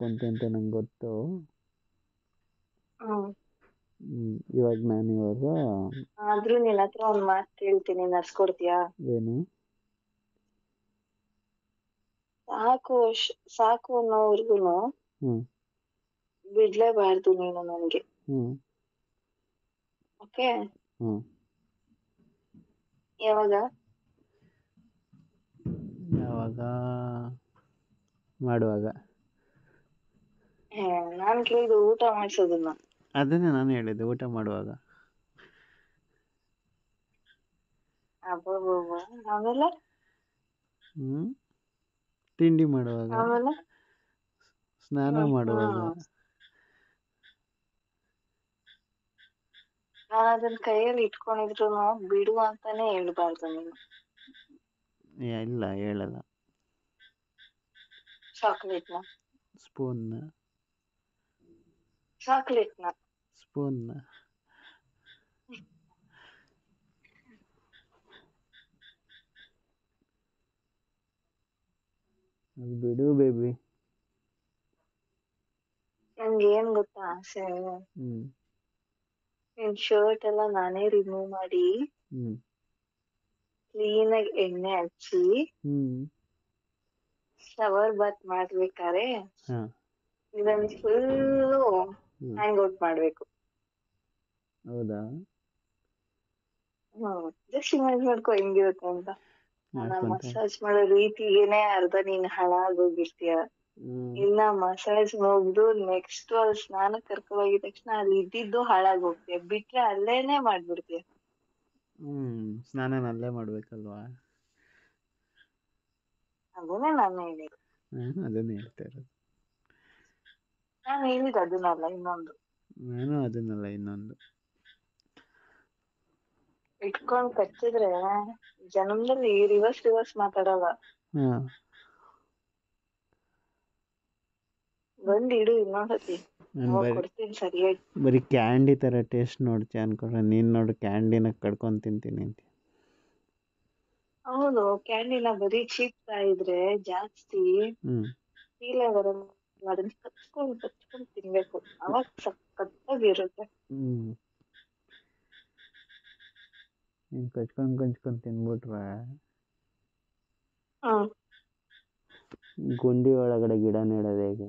ಮಾಡ್ಕೊಂತೆ ಅಂತ ನಂಗೆ ಗೊತ್ತು. ಹ್ಮ್ ಇವಾಗ ನಾನು ಇವಾಗ ಆದ್ರೂ ನಿನ್ ಹತ್ರ ಒಂದ್ ಮಾತ್ ಕೇಳ್ತೀನಿ, ನಡ್ಸ್ಕೊಡ್ತೀಯಾ? ಏನು? ಸಾಕು ಅನ್ನೋವರ್ಗುನು ಹ್ಞೂ ಬಿಡ್ಲೇಬಾರ್ದು ನೀನು ನನ್ಗೆ. ಹ್ಞೂ ಓಕೆ? ಹ್ಞೂ ಯಾವಾಗ? ಯಾವಾಗ ಮಾಡುವಾಗ. ನಾನ್ ಕೇಳಿದ್ದು ಊಟ ಮಾಡ್ಸೋದನ್ನ. ಅದನ್ನೇ ನಾನು ಹೇಳಿದ್ದೆ, ಊಟ ಮಾಡುವಾಗ. ಅಬ್ಬಬ್ಬಬ್ಬ. ಆಮೇಲೆ ತಿಂಡಿ ಮಾಡುವಾಗ, ಆಮೇಲೆ ಸ್ನಾನ ಮಾಡುವಾಗ. ನಾನು ಅದನ್ನ ಕೈಯಲ್ಲಿ ಇಟ್ಕೊಂಡಿದ್ರು ಬಿಡು ಅಂತಾನೆ ಹೇಳ್ಬಾರ್ದು ನೀನು. ಇಲ್ಲ ಹೇಳಲ್ಲ. ಚಾಕ್ಲೇಟ್ನ? ಸ್ಪೂನ್ನ? ಚಾಕ್ಲೇಟ್ನ? ಸ್ಪೂನ್ನ? ಅದು ಬಿಡು ಬೇಬಿ. ನನ್ಗೆ ಏನ್ ಗೊತ್ತಾ ಆಸೆ? ನಿನ್ ಶರ್ಟ್ ಎಲ್ಲ ನಾನೇ ರಿಮೂವ್ ಮಾಡಿ ಕ್ಲೀನಾಗಿ ಎಣ್ಣೆ ಹಚ್ಚಿ ಶವರ್ ಬಾತ್ ಮಾಡ್ಬೇಕಾರೆ ಇದನ್ನ ಫುಲ್ಲು ಹ್ಯಾಂಗ್ ಔಟ್ ಮಾಡ್ಬೇಕು. ಹೌದಾ? ಜಸ್ಟ್ ಇಮ್ಯಾಜಿನ್ ಮಾಡ್ಕೊ ಹೆಂಗಿರುತ್ತೆ ಅಂತ. ನಾನು ಮಸಾಜ್ ಮಾಡೋ ರೀತಿಗೇನೆ ಅರ್ಧ ನೀನ್ ಹಾಳಾಗೋಗಿರ್ತೀಯ. ಇನ್ನ ಮಸಾಜ್ ಮುಗ್ದು ನೆಕ್ಸ್ಟ್ ಅಲ್ಲಿ ಸ್ನಾನಕ್ ಕರ್ಕೊ ಹೋಗಿದ ತಕ್ಷಣ ಅಲ್ಲಿ ಇದ್ದಿದ್ದು ಹಾಳಾಗಿ ಹೋಗ್ತೀಯ, ಬಿಟ್ರೆ ಅಲ್ಲೇನೆ ಮಾಡ್ಬಿಡ್ತೀಯ. ಸ್ನಾನ ಅಲ್ಲೇ ಮಾಡ್ಬೇಕಲ್ವಾ? ಅದನ್ನೇ ನಾನು ಹೇಳಿದ್ದು. ಅದನ್ನೇ ಹೇಳ್ತಾ ಇರೋದು. ನಾನು ಹೇಳಿದ್ದು ಅದನ್ನಲ್ಲ, ಇನ್ನೊಂದು. ನಾನು ಅದನ್ನಲ್ಲ, ಇನ್ನೊಂದು. ಇಟ್ಕೊಂಡ್ ಕಚ್ಚಿದ್ರೆ ಜನ್ಮದಲ್ಲಿ ರಿವರ್ಸ್ ಮಾತಾಡಲ್ಲ. ಬಂದ್ ಇಡು ಇನ್ನೊಂದ್ಸತಿ, ಕೊಡ್ತೀನಿ ಸರಿಯಾಗಿ. ಬರೀ ಕ್ಯಾಂಡಿ ತರ ಟೇಸ್ಟ್ ನೋಡ್ತೀಯ ಅನ್ಕೊಂಡ್ರೆ, ನೀನ್ ನೋಡು ಕ್ಯಾಂಡಿನ ಕಡ್ಕೊಂಡ್ ತಿಂತೀನಿ ಅಂತ. ಹೌದು, ಕ್ಯಾಂಡಿನ ಬರೀ ಚೀಪ್ತಾ ಇದ್ರೆ ಜಾಸ್ತಿ ಫೀಲ್ ಬರಲ್ಲ. ಅದನ್ನ ಕಚ್ಕೊಂಡ್ ತಿನ್ಬೇಕು, ಅವಾಗ ಸಖತ್ತಾಗಿರುತ್ತೆ. ಕಚ್ಕೊಂಡ್ ತಿನ್ಬಿಟ್ರೆ ಹ್ಮ್ ಗುಂಡಿ ಒಳಗಡೆ ಗಿಡ ನೆಡೋದು ಹೇಗೆ?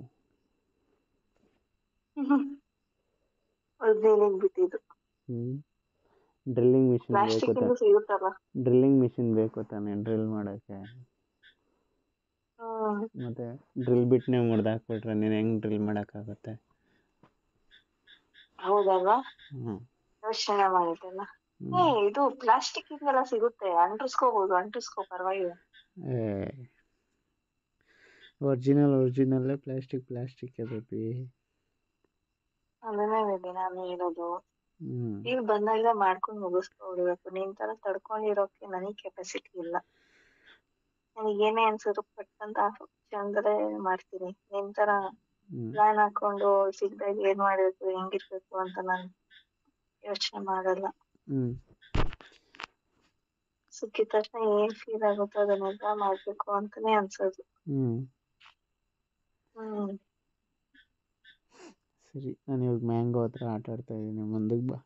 ಅದೇನಿಗ್ ಬಿಟ್ಟಿದ್ದು. ಡ್ರಿಲ್ಲಿಂಗ್ ಮಿಷಿನ್ ಬೇಕು ಪ್ಲಾಸ್ಟಿಕ್ ತಾನೆ? ಸಿಗುತ್ತಲ್ಲ, ಡ್ರಿಲ್ಲಿಂಗ್ ಮಿಷಿನ್ ಬೇಕು ತಾನೆ ಡ್ರಿಲ್ ಮಾಡೋಕ್ಕೆ? ಮತ್ತೆ ಡ್ರಿಲ್ ಬಿಟ್ನೆ ಮುರಿದಾಕ್ಬಿಟ್ರೆ ನೀನು ಹೆಂಗ್ ಡ್ರಿಲ್ ಮಾಡೋಕ್ಕಾಗತ್ತೆ? ಹೌದಲ್ವಾ? ಯೋಚನೆ ಮಾಡಿದ್ದಲ್ಲ. ಇದು ಪ್ಲಾಸ್ಟಿಕ್ ಇಂದೆಲ್ಲ ಸಿಗುತ್ತೆ, ಅಂಟಿಸ್ಕೋ ಪರವಾಗಿಲ್ಲ. ಒರಿಜಿನಲ್ಲೇ ಪ್ಲಾಸ್ಟಿಕ್ ಬೇಬಿ. ಅದನ್ನೇ ಬೇಬಿ ನಾನು ಹೇಳೋದು. ಈಗ ಬಂದಾಗ ಮಾಡ್ಕೊಂಡು ಮುಗಿಸ್ಕೊಡ್ಬೇಕು. ನಿನ್ ತರ ತಡ್ಕೊಂಡಿರೋಕೆ ನನಗ್ ಕೆಪಾಸಿಟಿ ಇಲ್ಲ. ನನಗೇನೇ ಅನ್ಸಿದ್ರು ಪಟ್ಟಂತ ಕ್ಷಣದಲ್ಲೇ ಮಾಡ್ತೀನಿ. ನಿನ್ ತರ ಪ್ಲಾನ್ ಹಾಕೊಂಡು ಸಿಗ್ದಾಗ ಏನ್ ಮಾಡ್ಬೇಕು, ಹೆಂಗಿರ್ಬೇಕು ಅಂತ ನಾನು ಯೋಚನೆ ಮಾಡಲ್ಲ. ಸಿಕ್ಕಿದ ತಕ್ಷಣ ಏನ್ ಫೀಲ್ ಆಗುತ್ತೋ ಅದನ್ನೆಲ್ಲ ಮಾಡ್ಬೇಕು ಅಂತಾನೆ ಅನ್ಸೋದು. ಸರಿ, ನಾನು ಇವಾಗ ಮ್ಯಾಂಗೋ ಹತ್ರ ಆಟ ಆಡ್ತಾ ಇದ್ದೀನಿ, ಮುಂದಕ್ಕೆ ಬಾ.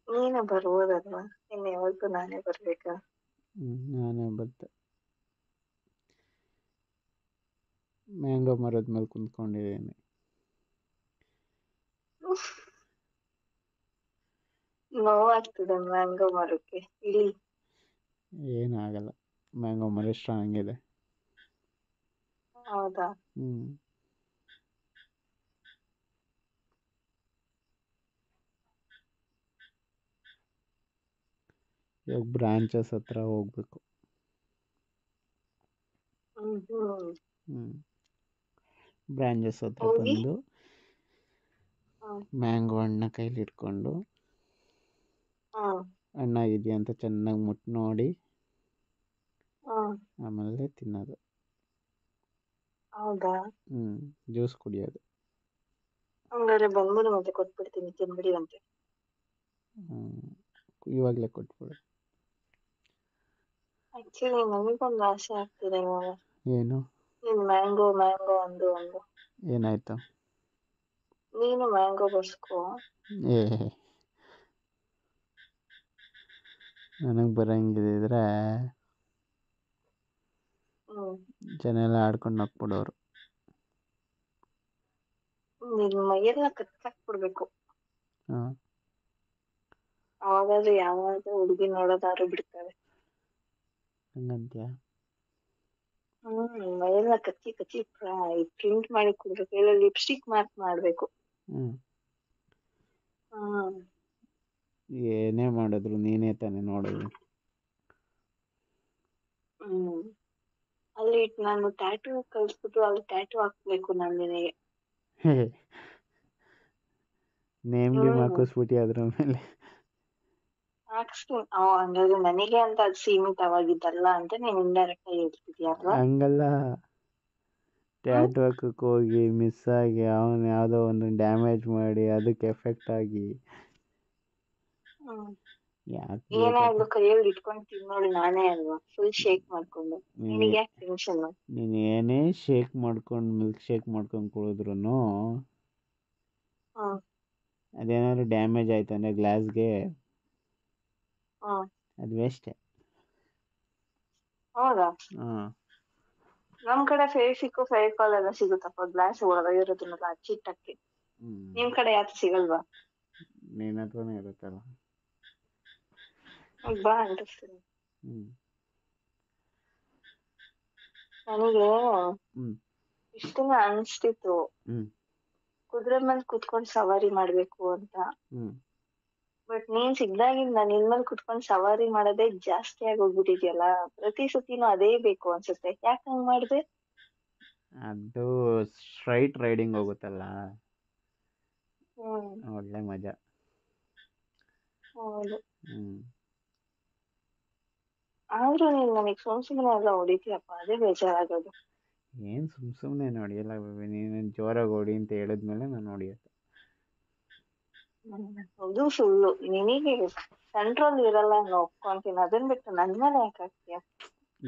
ನೀನೇ ಬರ್ಬೋದಲ್ವಾ? ಇನ್ನು ಯಾವತ್ತೂ ನಾನೇ ಬರ್ಬೇಕಾ? ನಾನೇ ಬರ್ತೆ. ಮ್ಯಾಂಗೋ ಮರದ ಮೇಲೆ ಕುಂತ್ಕೊಂಡಿದ್ದೀನಿ. ನೋವಾಗ್ತದೆ ಮ್ಯಾಂಗೋ ಮರಕ್ಕೆ. ಇಳಿ. ಏನಾಗಲ್ಲ, ಮ್ಯಾಂಗೋ ಮರ ಸ್ಟ್ರಾಂಗ್ ಇದೆ. ಹೌದಾ? ಇವಾಗ ಬ್ರಾಂಚಸ್ ಹತ್ರ ಹೋಗ್ಬೇಕು. ಬ್ರಾಂಚಸ್ ಹತ್ರ ಬಂದು ಮ್ಯಾಂಗೋ ಹಣ್ಣನ್ನ ಕೈಲಿ ಇಟ್ಕೊಂಡು ಹಣ್ಣಾಗಿದೆಯಾ ಅಂತ ಚೆನ್ನಾಗಿ ಮುಟ್ಟು ನೋಡಿ ಆಮೇಲೆ ತಿನ್ನೋದು. ಹೌದಾ? ಜ್ಯೂಸ್ ಕುಡಿಯೋದು. ಹಂಗಾದ್ರೆ ಬಂದ್ಮೇಲೆ ಮತ್ತೆ ಕೊಟ್ಬಿಡ್ತೀನಿ, ತಿನ್ಬಿಡಿ ಅಂತೆ. ಇವಾಗಲೇ ಕೊಟ್ಬಿಡು. ಆಕ್ಚುಲಿ ನಮಗೊಂದು ಆಸೆ ಆಗ್ತಿದೆ ಇವಾಗ. ಏನು? ನೀನ್ ಮ್ಯಾಂಗೋ ಮ್ಯಾಂಗೋ ಅಂದು ಅಂದು ಏನಾಯ್ತು? ನೀನು ಮ್ಯಾಂಗೋ ಬರ್ಸ್ಕೋ. ಏ ನನಗೆ ಬರಂಗಿದ್ರೆ ಜನ ಎಲ್ಲ ಆಡ್ಕೊಂಡು ನಕ್ಬಿಡೋರು. ನಿನ್ ಮೈಯೆಲ್ಲ ಕಚ್ಚಾಕ್ಬಿಡ್ಬೇಕು. ಹಾಂ ಅವಾಗಾದ್ರೆ ಯಾವಾಗ ಹುಡುಗಿ ನೋಡೋದಾದ್ರು ಬಿಡ್ತಾರೆ. ಹಂಗಂತ್ಯಾ? ಮೈಯೆಲ್ಲ ಕಚ್ಚಿ ಕಚ್ಚಿ ಪ್ರಿಂಟ್ ಮಾಡಿ ಕೊಡ್ಬೇಕು. ಇಲ್ಲ ಲಿಪ್ಸ್ಟಿಕ್ ಮಾರ್ಕ್ ಮಾಡ್ಬೇಕು. ಏನೇ ಮಾಡಿದ್ರು ನೀನೇ ತಾನೇ ನೋಡೋದು. ಅಲ್ಲಿ ನಾನು ಟ್ಯಾಟೂ ಕಲ್ಸ್ಬಿಟ್ಟು ಅಲ್ಲಿ ಟ್ಯಾಟೂ ಹಾಕ್ಬೇಕು ನಾನು ನಿನಗೆ. ನೇಮ್ ಗೇಮ್ ಹಾಕಿಸ್ಬಿಟ್ಟಿ ಅದ್ರ ಮೇಲೆ. ಹಾಕ್ಸ್ತೀನಿ. ಹಂಗಾದ್ರೆ ನನಗೆ ಅಂತ ಅದು ಸೀಮಿತವಾಗಿದ್ದಲ್ಲ ಅಂತ ನೀನ್ ಇಂಡೈರೆಕ್ಟ್ ಆಗಿ ಹೇಳ್ತಿದ್ಯಲ್ವಾ? ಹಂಗಲ್ಲ, ಟ್ಯಾಟೂ ಹಾಕಕ್ಕೆ ಹೋಗಿ ಮಿಸ್ ಆಗಿ ಅವನು ಯಾವುದೋ ಒಂದು ಡ್ಯಾಮೇಜ್ ಮಾಡಿ ಅದಕ್ಕೆ ಎಫೆಕ್ಟ್ ಆಗಿ ಏನಾಗ್ಲೂ ಕೈಯಲ್ಲಿ ಇಟ್ಕೊಂಡು ತಿನ್ನೋಳು ನಾನೇ ಅಲ್ವಾ, ಫುಲ್ ಶೇಕ್ ಮಾಡ್ಕೊಂಡು. ನಿನಗೆ ಯಾಕೆ ಟೆನ್ಷನ್? ನೀನು ಏನೇ ಶೇಕ್ ಮಾಡ್ಕೊಂಡು ಮಿಲ್ಕ್ ಶೇಕ್ ಮಾಡ್ಕೊಂಡು ಕುಡಿದ್ರು ಅದೇನಾದ್ರು ಡ್ಯಾಮೇಜ್ ಆಯ್ತು ಅಂದ್ರೆ ಗ್ಲಾಸ್ಗೆ ಅದು ವೇಸ್ಟೇ. ಹೌದಾ? ನಮ್ ಕಡೆ ಫೇವಿಕ್ವಿಕ್ ಫೆವಿಕಾಲ್ ಎಲ್ಲ ಸಿಗುತ್ತಪ್ಪ, ಗ್ಲಾಸ್ ಒಳಗಿರೋದನ್ನೆಲ್ಲ ಹಚ್ಚಿಟ್ಟಕ್ಕೆ. ನಿಮ್ ಕಡೆ ಯಾಕೆ ಸಿಗಲ್ವಾ? ನಿನ್ನ ಹತ್ರನೇ ಇರುತ್ತಲ್ಲ. ಬಾ ಅಂಟಿಸ್ತೀನಿ. ನನಗೆ ಇಷ್ಟ ದಿನ ಅನ್ಸ್ತಿತ್ತು ಕುದುರೆ ಮೇಲೆ ಕುತ್ಕೊಂಡ್ ಸವಾರಿ ಮಾಡ್ಬೇಕು ಅಂತ. ಬಟ್ ನೀನ್ ಸಿಗ್ದಾಗಿಂದ ನಿನ್ ಮೇಲೆ ಕುತ್ಕೊಂಡ್ ಸವಾರಿ ಮಾಡೋದೇ ಜಾಸ್ತಿ ಆಗೋಗ್ಬಿಟ್ಟಿದ್ಯಲ್ಲ. ಪ್ರತಿ ಸತಿನೂ ಅದೇ ಬೇಕು ಅನ್ಸುತ್ತೆ. ಯಾಕೆ ಹಂಗ್ ಮಾಡಿದೆ? ಅದು ಸ್ಟ್ರೈಟ್ ರೈಡಿಂಗ್ ಹೋಗುತ್ತಲ್ಲ, ಒಳ್ಳೆ ಮಜಾ. ಹೌದು. ಆದ್ರೂ ನೀನ್ ನನಗ್ ಸುಮ್ನೆ ಎಲ್ಲ ಹೊಡಿತೀಯಪ್ಪ, ಅದೇ ಬೇಜಾರಾಗೋದು. ಏನ್ ಸುಮ್ನೆ ಹೊಡಿಯಲ್ಲ ಬೇಬಿ, ನೀನು ಜೋರಾಗಿ ಹೊಡಿ ಅಂತ ಹೇಳಿದ್ಮೇಲೆ ನಾನು ಹೊಡಿಯೋದು. ಅದು ಸುಳ್ಳು. ನಿನಗೆ ಕಂಟ್ರೋಲ್ ಇರಲ್ಲ ಅನ್ನೋ ಒಪ್ಕೊಂತೀನಿ. ಅದನ್ ಬಿಟ್ಟು ನನ್ ಮೇಲೆ ಯಾಕೆ ಹಾಕ್ತೀಯ?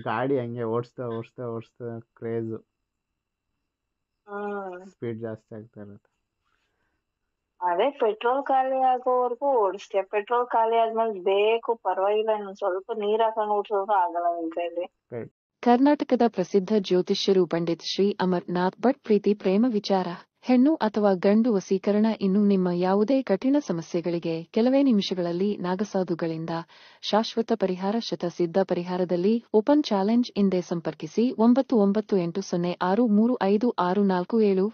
ಗಾಡಿ ಹಂಗೆ ಓಡಿಸ್ತಾ ಕ್ರೇಜು, ಸ್ಪೀಡ್ ಜಾಸ್ತಿ ಆಗ್ತಾ ಇರುತ್ತೆ. ಅದೇ ಪೆಟ್ರೋಲ್ ಖಾಲಿ ಆಗೋವರೆಗೂ ಓಡಿಸ್ತೀಯ. ಪೆಟ್ರೋಲ್ ಖಾಲಿ ಆದ್ಮೇಲೆ ಬೇಕು ಪರವಾಗಿಲ್ಲ ಇನ್ನೊಂದ್ ಸ್ವಲ್ಪ ನೀರ್ ಹಾಕೊಂಡು ಓಡಿಸೋದು ಆಗಲ್ಲ ನಿನ್ ಕೈಲಿ. ಕರ್ನಾಟಕದ ಪ್ರಸಿದ್ಧ ಜ್ಯೋತಿಷ್ಯರು ಪಂಡಿತ್ ಶ್ರೀ ಅಮರ್ನಾಥ್ ಭಟ್ ಪ್ರೀತಿ ಪ್ರೇಮ ವಿಚಾರ, ಹೆಣ್ಣು ಅಥವಾ ಗಂಡು ವಸೀಕರಣ ಇನ್ನು ನಿಮ್ಮ ಯಾವುದೇ ಕಠಿಣ ಸಮಸ್ಯೆಗಳಿಗೆ ಕೆಲವೇ ನಿಮಿಷಗಳಲ್ಲಿ ನಾಗಸಾಧುಗಳಿಂದ ಶಾಶ್ವತ ಪರಿಹಾರ. ಶತಸಿದ್ಧ ಪರಿಹಾರದಲ್ಲಿ ಓಪನ್ ಚಾಲೆಂಜ್. ಹಿಂದೆ ಸಂಪರ್ಕಿಸಿ 9980635647.